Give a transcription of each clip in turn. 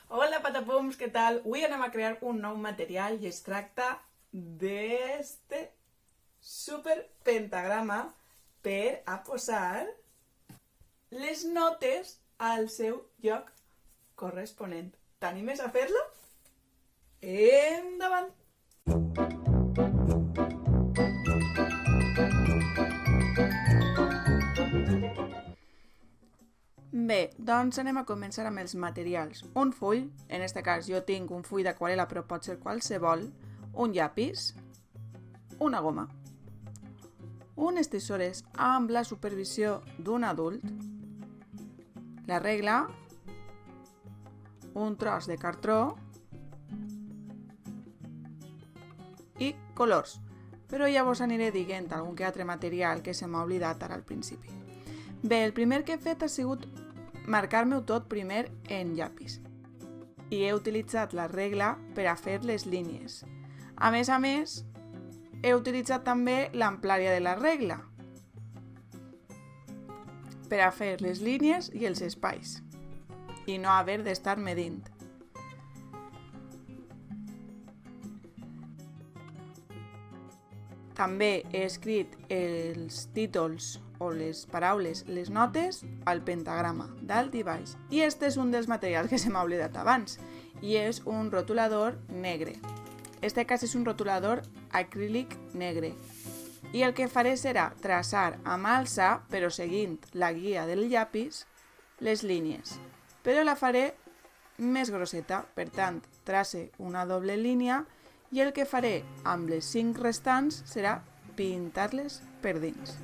Hola patapums, què tal? Avui anem a crear un nou material i es tracta d'este super pentagrama per a posar les notes al seu lloc corresponent. T'animes a fer-lo? Endavant! Bé, doncs anem a començar amb els materials. Un full, en este cas jo tinc un full d'aquarel·la però pot ser qualsevol, un llapis, una goma, unes tisores amb la supervisió d'un adult, la regla, un tros de cartró i colors, però ja vos aniré dient algun que altre material que se m'ha oblidat ara al principi. Bé, el primer que he fet ha sigut marcar-me-ho tot primer en llapis i he utilitzat la regla per a fer les línies. A més, he utilitzat també l'amplària de la regla per a fer les línies i els espais i no haver d'estar medint. També he escrit els títols o les paraules, les notes, al pentagrama, dalt i baix. I este és un dels materials que se m'ha oblidat abans, i és un rotulador negre. Este cas és un rotulador acrílic negre. I el que faré serà traçar amb alça, però seguint la guia del llapis, les línies. Però la faré més grosseta, per tant, trace una doble línia i el que faré amb les 5 restants serà pintar-les per dins.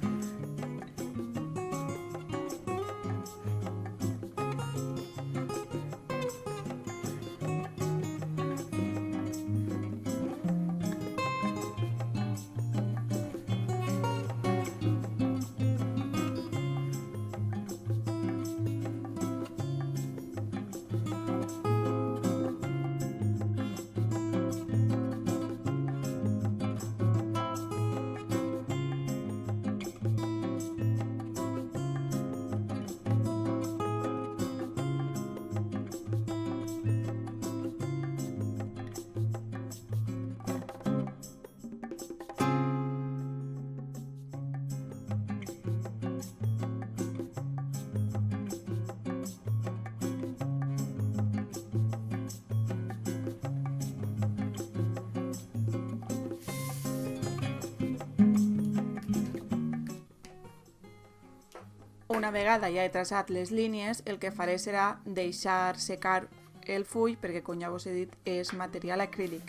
Una vegada ja he traçat les línies, el que faré serà deixar secar el full perquè, com ja us he dit, és material acrílic.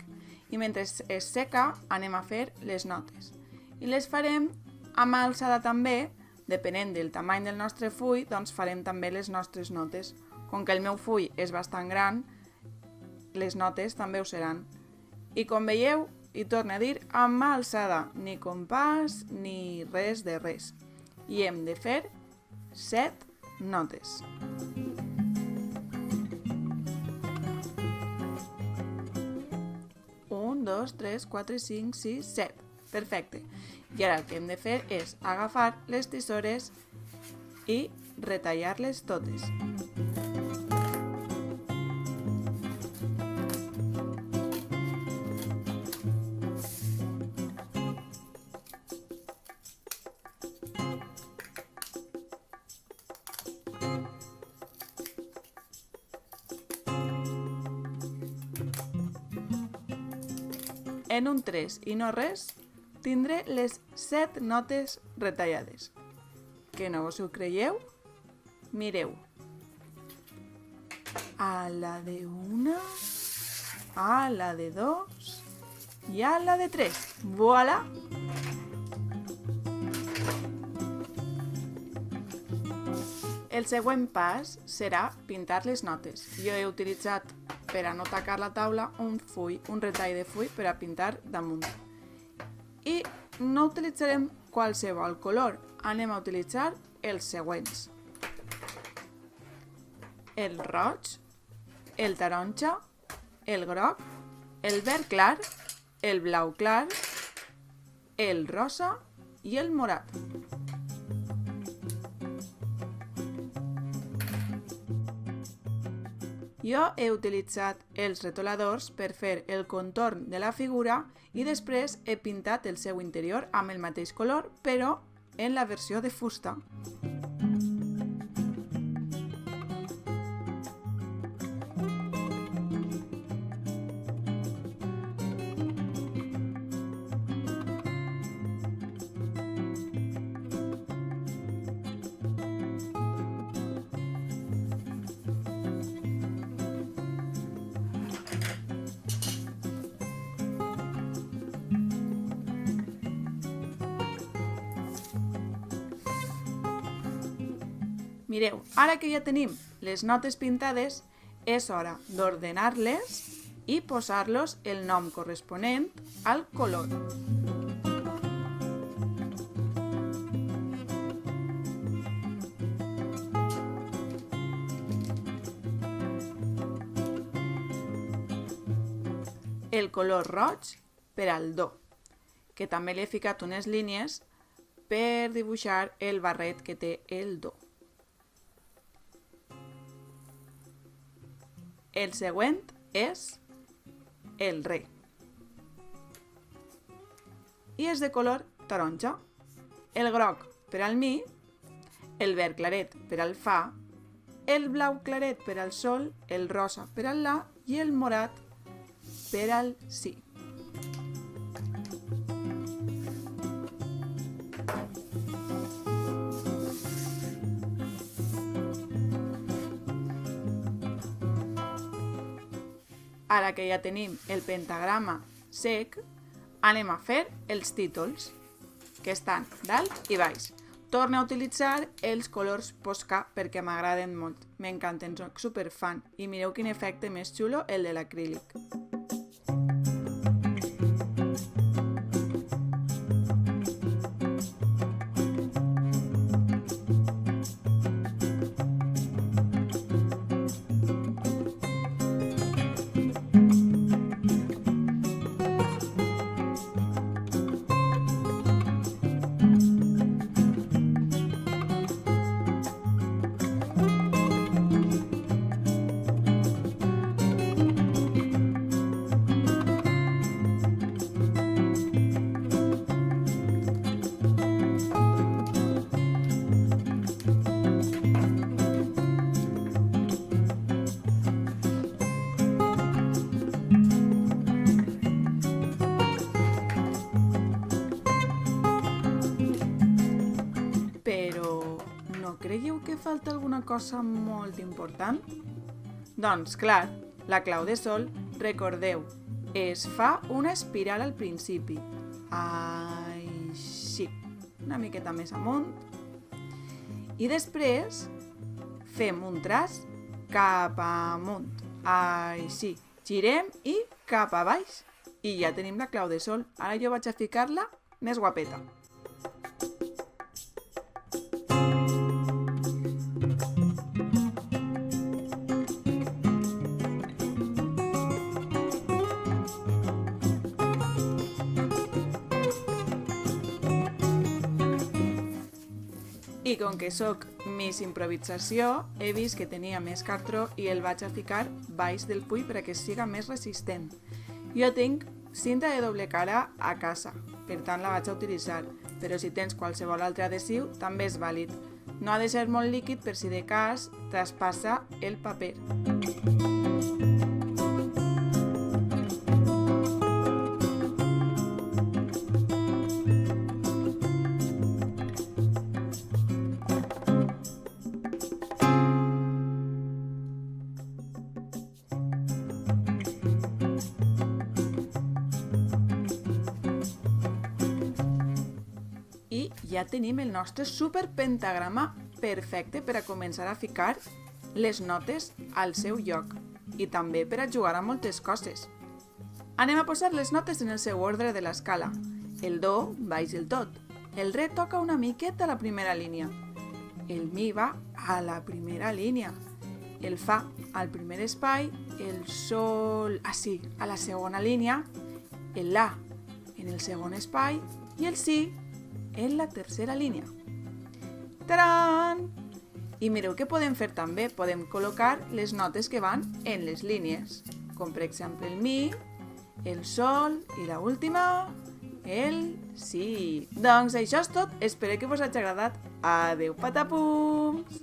I mentre es seca, anem a fer les notes. I les farem amb alçada també, depenent del tamany del nostre full, doncs farem també les nostres notes. Com que el meu full és bastant gran, les notes també ho seran. I com veieu, i torno a dir, amb alçada, ni compàs ni res de res. I hem de fer 7 notes. Un, 2, 3, 4, 5, 6, 7. Perfecte. I ara el que hem de fer és agafar les tisores i retallar-les totes. En un 3 i no res, tindré les 7 notes retallades. Que no us ho creieu? Mireu. A la de 1, a la de 2 i a la de 3. Voilà! El següent pas serà pintar les notes. Jo he utilitzat, per a no tacar la taula, un retall de full per a pintar damunt. I no utilitzarem qualsevol color, anem a utilitzar els següents. El roig, el taronja, el groc, el verd clar, el blau clar, el rosa i el morat. Jo he utilitzat els retoladors per fer el contorn de la figura i després he pintat el seu interior amb el mateix color, però en la versió de fusta. Mireu, ara que ja tenim les notes pintades, és hora d'ordenar-les i posar-los el nom corresponent al color. El color roig per al do, que també li he ficat unes línies per dibuixar el barret que té el do. El següent és el re. I és de color taronja. El groc per al mi, el verd claret per al fa, el blau claret per al sol, el rosa per al la i el morat per al si. Ara que ja tenim el pentagrama sec, anem a fer els títols, que estan dalt i baix. Torno a utilitzar els colors Posca perquè m'agraden molt. M'encanten, soc superfan. I mireu quin efecte més xulo, el de l'acrílic. Creieu que falta alguna cosa molt important? Doncs, clar, la clau de sol, recordeu, es fa una espiral al principi. Així, una miqueta més amunt. I després fem un traç cap amunt. Així, girem i cap a baix. I ja tenim la clau de sol. Ara jo vaig a ficar-la més guapeta. I com que sóc Miss Improvisació, he vist que tenia més cartró i el vaig a ficar baix del full perquè siga més resistent. Jo tinc cinta de doble cara a casa, per tant la vaig a utilitzar, però si tens qualsevol altre adhesiu també és vàlid. No ha de ser molt líquid per si de cas traspassa el paper. I ja tenim el nostre superpentagrama perfecte per a començar a ficar les notes al seu lloc i també per a jugar a moltes coses. Anem a posar les notes en el seu ordre de l'escala. El do baix del tot, el re toca una miqueta a la primera línia, el mi va a la primera línia, el fa al primer espai, el sol a la segona línia, el la en el segon espai i el si en la tercera línia. ¡Tarán! I mireu què podem fer també, podem col·locar les notes que van en les línies, com per exemple el mi, el sol i la última, el si. Doncs això és tot, espero que vos hagi agradat. Adeu patapums!